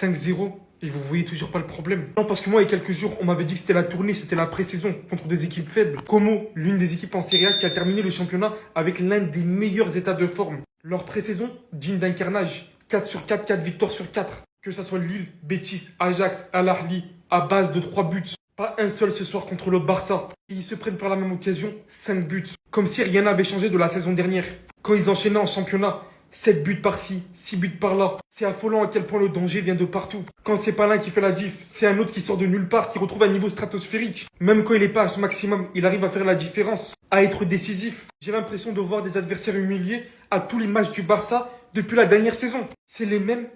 5-0 et vous voyez toujours pas le problème. Non, parce que moi, il y a quelques jours, on m'avait dit que c'était la tournée, c'était la pré-saison contre des équipes faibles. Como, l'une des équipes en Serie A qui a terminé le championnat avec l'un des meilleurs états de forme. Leur pré-saison, digne d'un carnage. 4 sur 4, 4 victoires sur 4. Que ça soit Lille, Betis, Ajax, Al Ahly, à base de 3 buts. Pas un seul ce soir contre le Barça. Et ils se prennent par la même occasion 5 buts. Comme si rien n'avait changé de la saison dernière. Quand ils enchaînaient en championnat, 7 buts par-ci, 6 buts par-là. C'est affolant à quel point le danger vient de partout. Quand c'est pas l'un qui fait la diff, c'est un autre qui sort de nulle part, qui retrouve un niveau stratosphérique. Même quand il est pas à son maximum, il arrive à faire la différence, à être décisif. J'ai l'impression de voir des adversaires humiliés à tous les matchs du Barça depuis la dernière saison. C'est les mêmes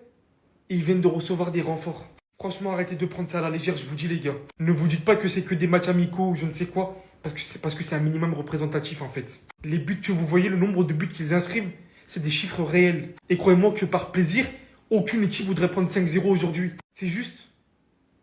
et ils viennent de recevoir des renforts. Franchement, arrêtez de prendre ça à la légère, je vous dis les gars. Ne vous dites pas que c'est que des matchs amicaux ou je ne sais quoi, parce que c'est un minimum représentatif en fait. Les buts que vous voyez, le nombre de buts qu'ils inscrivent, c'est des chiffres réels. Et croyez-moi que par plaisir, aucune équipe voudrait prendre 5-0 aujourd'hui. C'est juste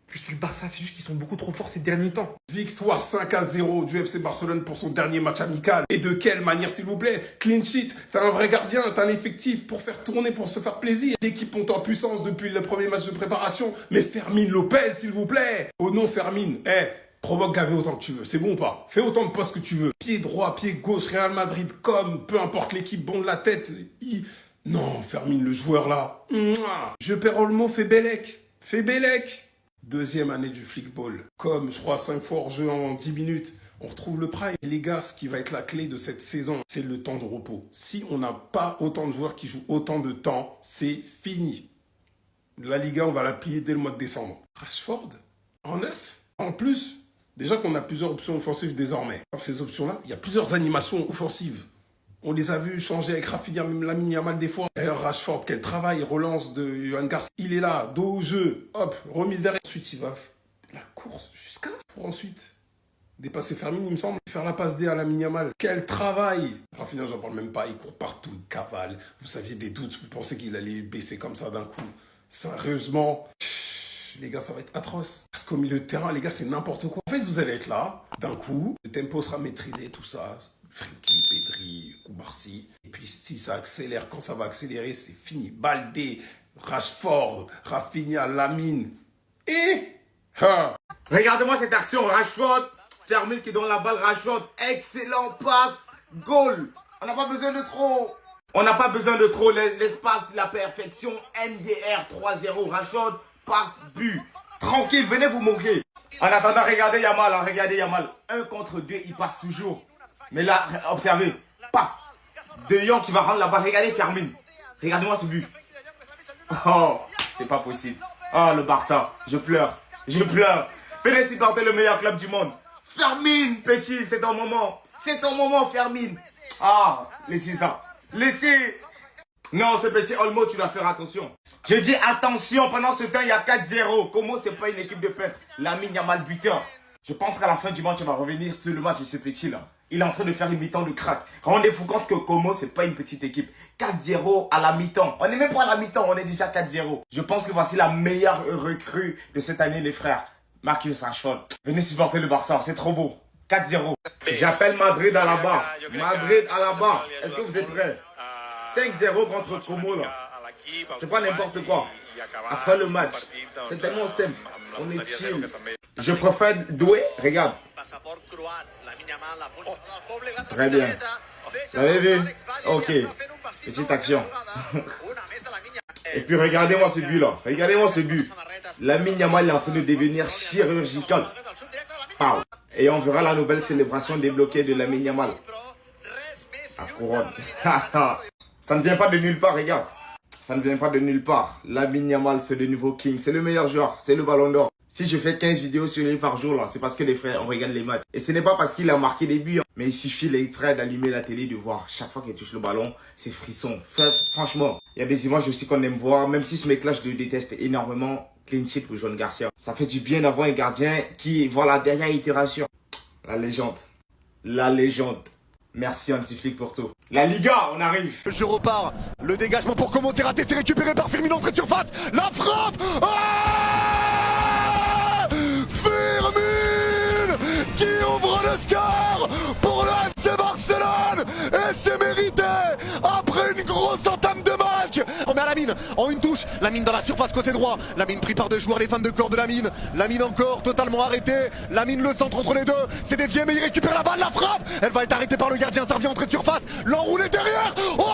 que c'est le Barça, c'est juste qu'ils sont beaucoup trop forts ces derniers temps. Victoire 5-0 du FC Barcelone pour son dernier match amical. Et de quelle manière, s'il vous plaît? Clean sheet, t'as un vrai gardien, t'as un effectif pour faire tourner, pour se faire plaisir. L'équipe monte en puissance depuis le premier match de préparation. Mais Fermín Lopez, s'il vous plaît. Oh non, Fermín, provoque Gavi autant que tu veux, c'est bon ou pas? Fais autant de postes que tu veux. Pied droit, pied gauche, Real Madrid, comme, peu importe l'équipe, bon de la tête. Non, Fermín, le joueur là. Je perds le mot, fais Bélec. Fais Bélec. Deuxième année du flickball. Comme, je crois, 5 fois hors jeu en 10 minutes. On retrouve le prime. Et les gars, ce qui va être la clé de cette saison, c'est le temps de repos. Si on n'a pas autant de joueurs qui jouent autant de temps, c'est fini. La Liga, on va la plier dès le mois de décembre. Rashford, en 9. En plus, déjà qu'on a plusieurs options offensives désormais. Dans ces options-là, il y a plusieurs animations offensives. On les a vus changer avec Rafinha, même Lamine Yamal des fois. D'ailleurs, Rashford, quel travail, relance de Johan Garcia. Il est là, dos au jeu, hop, remise derrière. Ensuite, il va la course jusqu'à pour ensuite dépasser Fermín, il me semble. Faire la passe D à Lamine Yamal. Quel travail! Rafinha, j'en parle même pas, il court partout, il cavale. Vous aviez des doutes, vous pensez qu'il allait baisser comme ça d'un coup. Sérieusement, les gars, ça va être atroce. Parce qu'au milieu de terrain, les gars, c'est n'importe quoi. En fait, vous allez être là, d'un coup, le tempo sera maîtrisé, tout ça. Frenkie, Pedri, Koubarsi. Et puis si ça accélère, quand ça va accélérer, c'est fini. Baldé, Rashford, Rafinha, Lamine. Et... Regardez-moi cette action, Rashford, Fermín qui donne la balle, Rashford, excellent passe, goal. On n'a pas besoin de trop. On n'a pas besoin de trop, l'espace, la perfection, MDR 3-0, Rashford, passe, but. Tranquille, venez vous moquer. En attendant, regardez Yamal, hein, regardez Yamal. 1 contre 2, il passe toujours. Mais là, observez, pas De Jong qui va rendre la balle. Regardez Fermín. Regardez-moi ce but. Oh, c'est pas possible. Oh, le Barça, je pleure. Je pleure. Venez supporter le meilleur club du monde. Fermín, petit, c'est ton moment. C'est ton moment, Fermín. Ah, laissez ça. Laissez. Non, ce petit Olmo, tu dois faire attention. Je dis attention, pendant ce temps, il y a 4-0. Como, c'est pas une équipe de peintres. Lamine Yamal buteur. Je pense qu'à la fin du match, on va revenir sur le match de ce petit-là. Il est en train de faire une mi-temps de crack. Rendez-vous compte que Como, c'est pas une petite équipe. 4-0 à la mi-temps. On n'est même pas à la mi-temps, on est déjà 4-0. Je pense que voici la meilleure recrue de cette année, les frères. Marcus Rashford. Venez supporter le Barça, c'est trop beau. 4-0. J'appelle Madrid à la barre. Madrid à la barre. Est-ce que vous êtes prêts? 5-0 contre Como, là. C'est pas n'importe quoi. Après le match, c'est tellement simple. On est chill. Je préfère Doué. Regarde. Très bien. Vous avez vu? Ok. Petite action. Et puis regardez-moi ce but là. Regardez-moi ce but. Lamine Yamal est en train de devenir chirurgical. Pow. Et on verra la nouvelle célébration débloquée de Lamine Yamal. La couronne. Ça ne vient pas de nulle part, regarde. Ça ne vient pas de nulle part. Lamine Yamal, c'est le nouveau king. C'est le meilleur joueur. C'est le ballon d'or. Si je fais 15 vidéos sur lui par jour, là, c'est parce que les frères, on regarde les matchs. Et ce n'est pas parce qu'il a marqué des buts. Hein. Mais il suffit, les frères, d'allumer la télé, de voir. Chaque fois qu'il touche le ballon, c'est frisson. Franchement, il y a des images aussi qu'on aime voir. Même si ce mec-là, je le déteste énormément. Clean sheet pour Johan Garcia. Ça fait du bien d'avoir un gardien qui, voilà, derrière itération. La légende. La légende. Merci Antiflick pour tout. La Liga, on arrive. Je repars. Le dégagement pour Como, c'est raté, c'est récupéré par Firmino, entrée de surface. La frappe. Firmino qui ouvre le score pour le FC Barcelone. Et c'est mérité après une grosse entame de match. On met à la Lamine en une touche. Lamine dans la surface côté droit. Lamine pris par deux joueurs, les fans de corps de Lamine. Lamine encore totalement arrêté. Lamine le centre entre les deux. C'est dévié mais il récupère la balle, la frappe. Elle va être arrêtée par le gardien. Servi entrée de surface. L'enroulé derrière. Oh,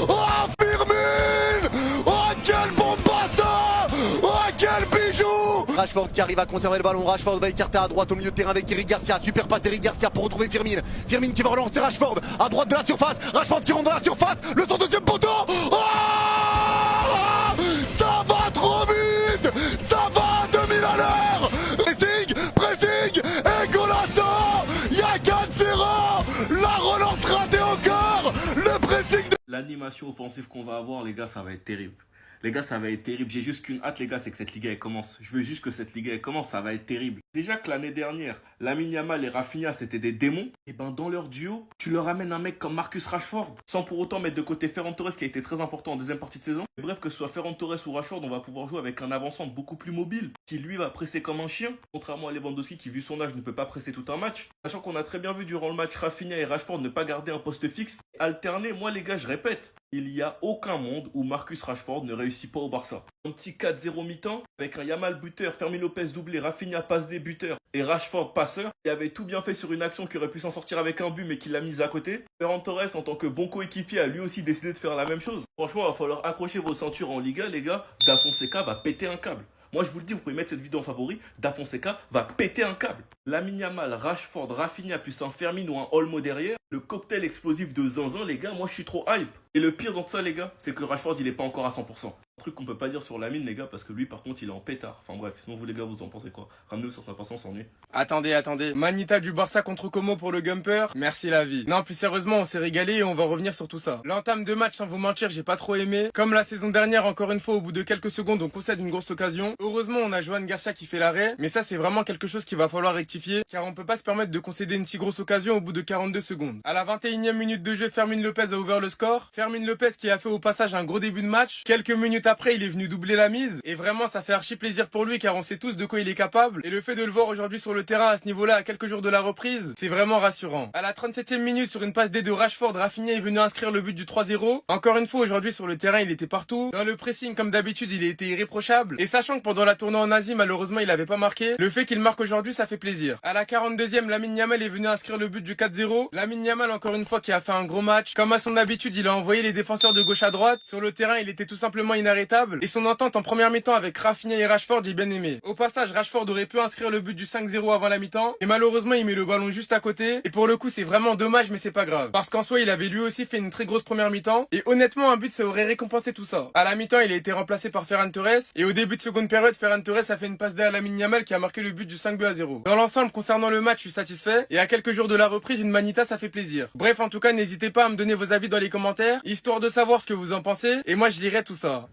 oh Firmine. Oh quel bombasso. Oh quel bijou. Rashford qui arrive à conserver le ballon. Rashford va écarter à droite au milieu de terrain avec Eric Garcia. Super passe d'Eric Garcia pour retrouver Firmine. Firmine qui va relancer Rashford à droite de la surface. Rashford qui rentre dans la surface. Le son deuxième poteau. Oh, ça va trop vite. Ça va à 2000 à l'heure. Pressing et golasso. Il y a 4-0. La relance ratée encore. Le pressing de... L'animation offensive qu'on va avoir, les gars, ça va être terrible. Les gars, ça va être terrible. J'ai juste qu'une hâte, les gars, c'est que cette Liga, elle commence. Je veux juste que cette Liga, elle commence. Ça va être terrible. Déjà que l'année dernière, Lamine Yamal et Rafinha, c'était des démons. Et ben, dans leur duo, tu leur amènes un mec comme Marcus Rashford. Sans pour autant mettre de côté Ferran Torres, qui a été très important en deuxième partie de saison. Et bref, que ce soit Ferran Torres ou Rashford, on va pouvoir jouer avec un avançant beaucoup plus mobile. Qui, lui, va presser comme un chien. Contrairement à Lewandowski, qui, vu son âge, ne peut pas presser tout un match. Sachant qu'on a très bien vu durant le match Rafinha et Rashford ne pas garder un poste fixe. Alterner, moi, les gars, je répète. Il n'y a aucun monde où Marcus Rashford ne réussit pas au Barça. Un petit 4-0 mi-temps, avec un Yamal buteur, Fermin Lopez doublé, Rafinha passe des buteurs et Rashford passeur. Il avait tout bien fait sur une action qui aurait pu s'en sortir avec un but mais qui l'a mise à côté. Ferran Torres, en tant que bon coéquipier, a lui aussi décidé de faire la même chose. Franchement, il va falloir accrocher vos ceintures en Liga, les gars. Da Fonseca va péter un câble. Moi, je vous le dis, vous pouvez mettre cette vidéo en favori. Da Fonseca va péter un câble. Lamine Yamal, Rashford, Rafinha, plus un Fermin ou un Olmo derrière. Le cocktail explosif de zinzin, les gars, moi, je suis trop hype. Et le pire dans tout ça, les gars, c'est que Rashford, il est pas encore à 100%. Un truc qu'on peut pas dire sur Lamine, les gars, parce que lui, par contre, il est en pétard. Enfin bref, sinon vous, les gars, vous en pensez quoi? Ramenez-vous sur sa patience, on s'ennuie. Attendez. Manita du Barça contre Como pour le Gumper. Merci la vie. Non, plus sérieusement, on s'est régalé et on va revenir sur tout ça. L'entame de match, sans vous mentir, j'ai pas trop aimé. Comme la saison dernière, encore une fois, au bout de quelques secondes, on concède une grosse occasion. Heureusement, on a Joan Garcia qui fait l'arrêt. Mais ça, c'est vraiment quelque chose qu'il va falloir rectifier. Car on peut pas se permettre de concéder une si grosse occasion au bout de 42 secondes. À la 21e minute de jeu, Fermin Lopez a ouvert le score. Fermin Lopez qui a fait au passage un gros début de match. Quelques minutes après, il est venu doubler la mise. Et vraiment, ça fait archi plaisir pour lui car on sait tous de quoi il est capable. Et le fait de le voir aujourd'hui sur le terrain à ce niveau-là, à quelques jours de la reprise, c'est vraiment rassurant. À la 37e minute, sur une passe D de Rashford, Rafinha est venu inscrire le but du 3-0. Encore une fois, aujourd'hui sur le terrain, il était partout. Dans le pressing, comme d'habitude, il a été irréprochable. Et sachant que pendant la tournée en Asie, malheureusement, il avait pas marqué, le fait qu'il marque aujourd'hui, ça fait plaisir. À la 42e, Lamine Yamal est venu inscrire le but du 4-0. Lamine Yamal, encore une fois, qui a fait un gros match. Comme à son habitude, il a envoyé les défenseurs de gauche à droite. Sur le terrain, il était tout simplement inarrêtable. Et son entente en première mi-temps avec Rafinha et Rashford, j'ai bien aimé. Au passage, Rashford aurait pu inscrire le but du 5-0 avant la mi-temps. Et malheureusement, il met le ballon juste à côté. Et pour le coup, c'est vraiment dommage, mais c'est pas grave. Parce qu'en soi, il avait lui aussi fait une très grosse première mi-temps. Et honnêtement, un but, ça aurait récompensé tout ça. À la mi-temps, il a été remplacé par Ferran Torres. Et au début de seconde période, Ferran Torres a fait une passe derrière Lamine Yamal qui a marqué le but du 5-0. Dans l'ensemble, concernant le match, je suis satisfait. Et à quelques jours de la reprise, une manita, ça fait plaisir. Bref, en tout cas, n'hésitez pas à me donner vos avis dans les commentaires, histoire de savoir ce que vous en pensez. Et moi, je lirai tout ça.